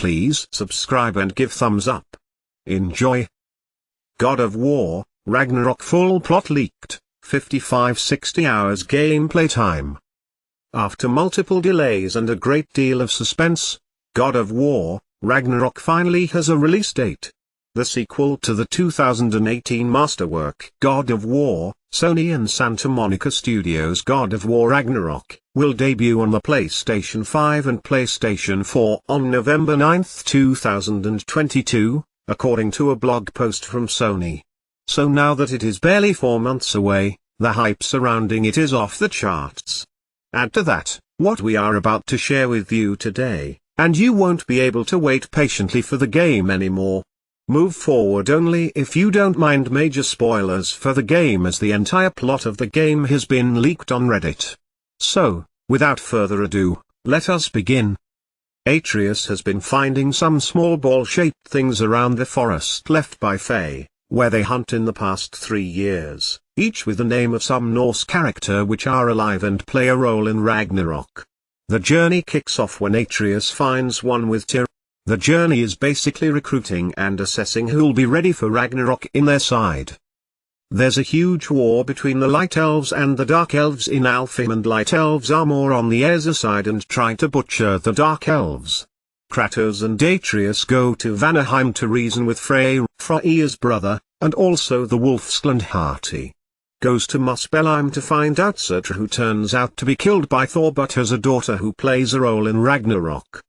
please subscribe and give thumbs up. Enjoy. God of War, Ragnarok full plot leaked, 55-60 hours gameplay time. After multiple delays and a great deal of suspense, God of War, Ragnarok finally has a release date. The sequel to the 2018 masterwork God of War, Sony and Santa Monica Studios' God of War Ragnarok, will debut on the PlayStation 5 and PlayStation 4 on November 9, 2022, according to a blog post from Sony. So now that it is barely 4 months away, the hype surrounding it is off the charts. Add to that, what we are about to share with you today, and you won't be able to wait patiently for the game anymore. Move forward only if you don't mind major spoilers for the game, as the entire plot of the game has been leaked on Reddit. So, without further ado, let us begin. Atreus has been finding some small ball-shaped things around the forest left by Fae, where they hunt in the past 3 years, each with the name of some Norse character which are alive and play a role in Ragnarok. The journey kicks off when Atreus finds one with Tyr. The journey is basically recruiting and assessing who'll be ready for Ragnarok in their side. There's a huge war between the Light Elves and the Dark Elves in Alfheim, and Light Elves are more on the Aesir side and try to butcher the Dark Elves. Kratos and Atreus go to Vanaheim to reason with Freyr's brother, and also the wolf Sklandhati goes to Muspelheim to find out Surtur, who turns out to be killed by Thor but has a daughter who plays a role in Ragnarok.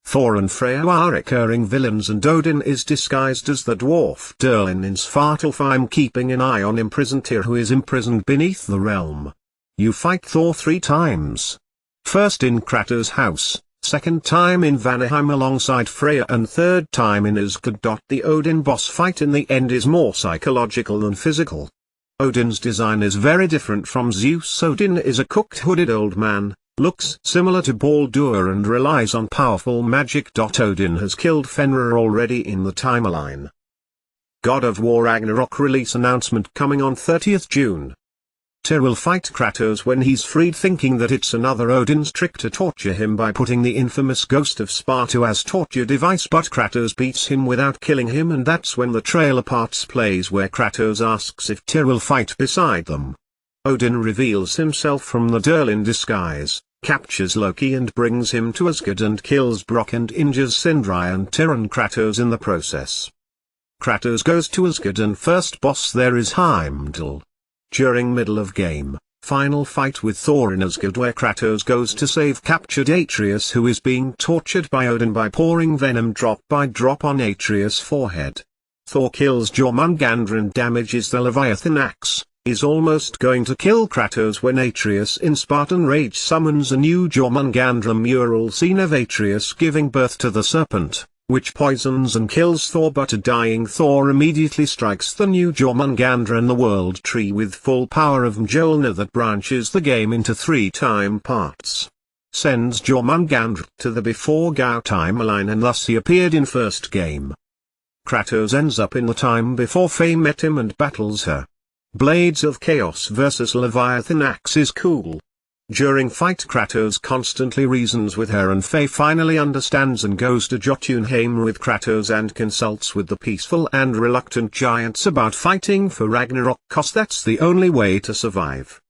Thor and Freya are recurring villains, and Odin is disguised as the dwarf Durlin in Svartalfheim, keeping an eye on imprisoned Tyr, who is imprisoned beneath the realm. You fight Thor 3 times. First in Kratos' house, second time in Vanaheim alongside Freya, and third time in Asgard. The Odin boss fight in the end is more psychological than physical. Odin's design is very different from Zeus. Odin is a cooked hooded old man, looks similar to Baldur and relies on powerful magic. Odin has killed Fenrir already in the timeline. God of War Ragnarok release announcement coming on 30th June. Tyr will fight Kratos when he's freed, thinking that it's another Odin's trick to torture him by putting the infamous Ghost of Sparta as torture device, but Kratos beats him without killing him, and that's when the trailer parts plays where Kratos asks if Tyr will fight beside them. Odin reveals himself from the Durlin disguise, captures Loki and brings him to Asgard, and kills Brock and injures Sindri and Tyr and Kratos in the process. Kratos goes to Asgard, and first boss there is Heimdall. During middle of game, final fight with Thor in Asgard, where Kratos goes to save captured Atreus, who is being tortured by Odin by pouring venom drop by drop on Atreus' forehead. Thor kills Jormungandr and damages the Leviathan axe, is almost going to kill Kratos when Atreus in Spartan rage summons a new Jormungandr mural scene of Atreus giving birth to the serpent, which poisons and kills Thor, but a dying Thor immediately strikes the new Jormungandr and the world tree with full power of Mjolnir that branches the game into 3 time parts. Sends Jormungandr to the before Gau timeline, and thus he appeared in first game. Kratos ends up in the time before Faye met him and battles her. Blades of Chaos vs Leviathan axe is cool. During fight Kratos constantly reasons with her, and Faye finally understands and goes to Jotunheim with Kratos and consults with the peaceful and reluctant giants about fighting for Ragnarok, cause that's the only way to survive.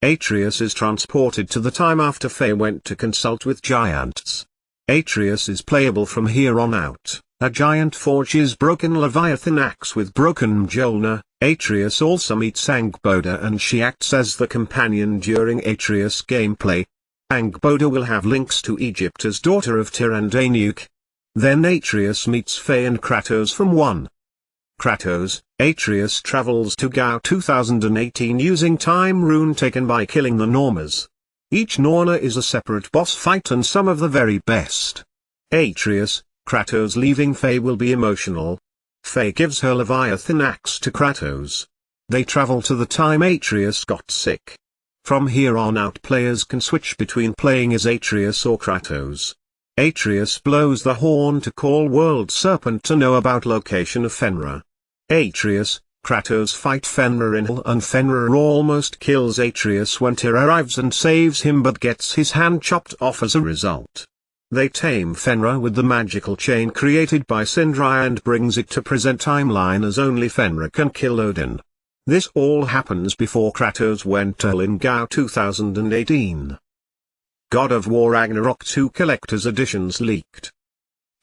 Atreus is transported to the time after Faye went to consult with giants. Atreus is playable from here on out. A giant forges broken Leviathan axe with broken Mjolnir. Atreus also meets Angbodr, and she acts as the companion during Atreus gameplay. Angbodr will have links to Egypt as daughter of Tyr and Anuk. Then Atreus meets Faye and Kratos from 1. Kratos, Atreus travels to Gau 2018 using time rune taken by killing the Normas. Each Norna is a separate boss fight and some of the very best. Atreus, Kratos leaving Faye will be emotional. Faye gives her Leviathan axe to Kratos. They travel to the time Atreus got sick. From here on out players can switch between playing as Atreus or Kratos. Atreus blows the horn to call World Serpent to know about location of Fenrir. Atreus, Kratos fight Fenrir in hell, and Fenrir almost kills Atreus when Tyr arrives and saves him, but gets his hand chopped off as a result. They tame Fenrir with the magical chain created by Sindri and brings it to present timeline as only Fenrir can kill Odin. This all happens before Kratos went to in GO 2018. God of War Ragnarok 2 Collector's Editions leaked.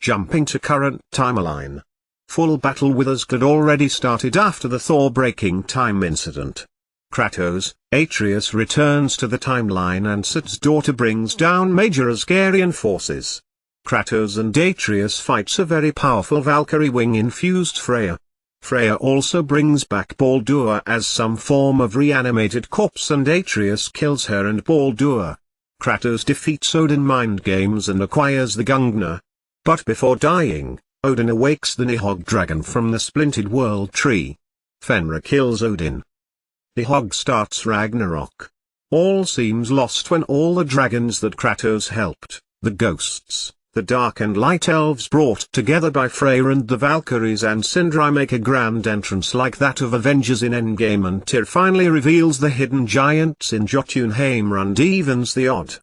Jumping to current timeline. Full battle with Asgard already started after the Thor breaking time incident. Kratos, Atreus returns to the timeline and Surt's daughter brings down major Asgardian forces. Kratos and Atreus fights a very powerful Valkyrie wing-infused Freya. Freya also brings back Baldur as some form of reanimated corpse and Atreus kills her and Baldur. Kratos defeats Odin mind games and acquires the Gungnir. But before dying, Odin awakes the Nihog dragon from the splintered world tree. Fenrir kills Odin. Nihog starts Ragnarok. All seems lost when all the dragons that Kratos helped, the ghosts, the dark and light elves brought together by Freyr and the Valkyries and Sindri make a grand entrance like that of Avengers in Endgame, and Tyr finally reveals the hidden giants in Jotunheim and evens the odd.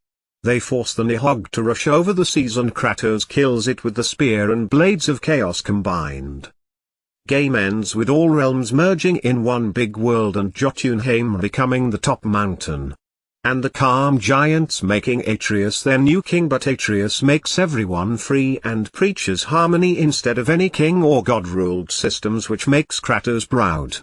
They force the Nihog to rush over the seas and Kratos kills it with the spear and blades of chaos combined. Game ends with all realms merging in one big world and Jotunheim becoming the top mountain. And the calm giants making Atreus their new king, but Atreus makes everyone free and preaches harmony instead of any king or god-ruled systems, which makes Kratos proud.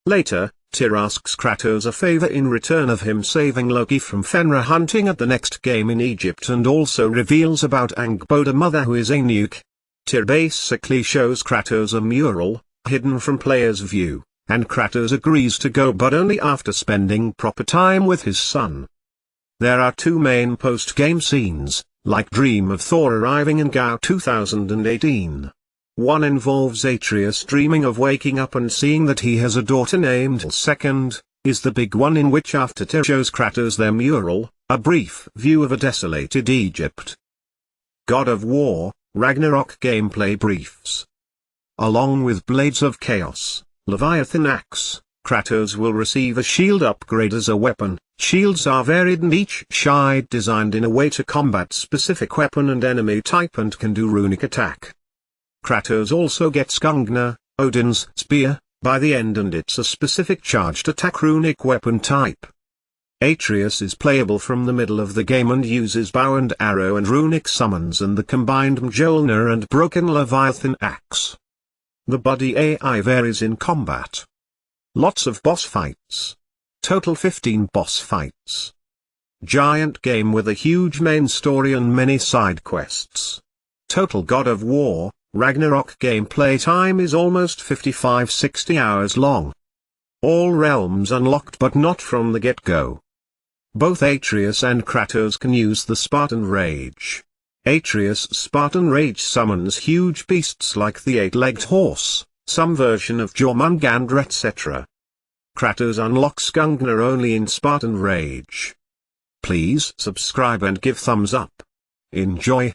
Later, Tyr asks Kratos a favor in return of him saving Loki from Fenrir hunting at the next game in Egypt, and also reveals about Angbod's mother, who is a nuke. Tyr basically shows Kratos a mural, hidden from player's view, and Kratos agrees to go, but only after spending proper time with his son. There are two main post-game scenes, like Dream of Thor arriving in GO 2018. One involves Atreus dreaming of waking up and seeing that he has a daughter named. Second, is the big one in which after Tyr shows Kratos their mural, a brief view of a desolated Egypt. God of War, Ragnarok gameplay briefs. Along with Blades of Chaos, Leviathan Axe, Kratos will receive a shield upgrade as a weapon. Shields are varied and each shield designed in a way to combat specific weapon and enemy type and can do runic attack. Kratos also gets Gungnir, Odin's spear, by the end, and it's a specific charged attack runic weapon type. Atreus is playable from the middle of the game and uses bow and arrow and runic summons and the combined Mjolnir and broken Leviathan Axe. The body AI varies in combat. Lots of boss fights. Total 15 boss fights. Giant game with a huge main story and many side quests. Total God of War, Ragnarok gameplay time is almost 55-60 hours long. All realms unlocked but not from the get-go. Both Atreus and Kratos can use the Spartan Rage. Atreus' Spartan Rage summons huge beasts like the eight-legged horse, some version of Jormungandr, etc. Kratos unlocks Gungnir only in Spartan Rage. Please subscribe and give thumbs up. Enjoy.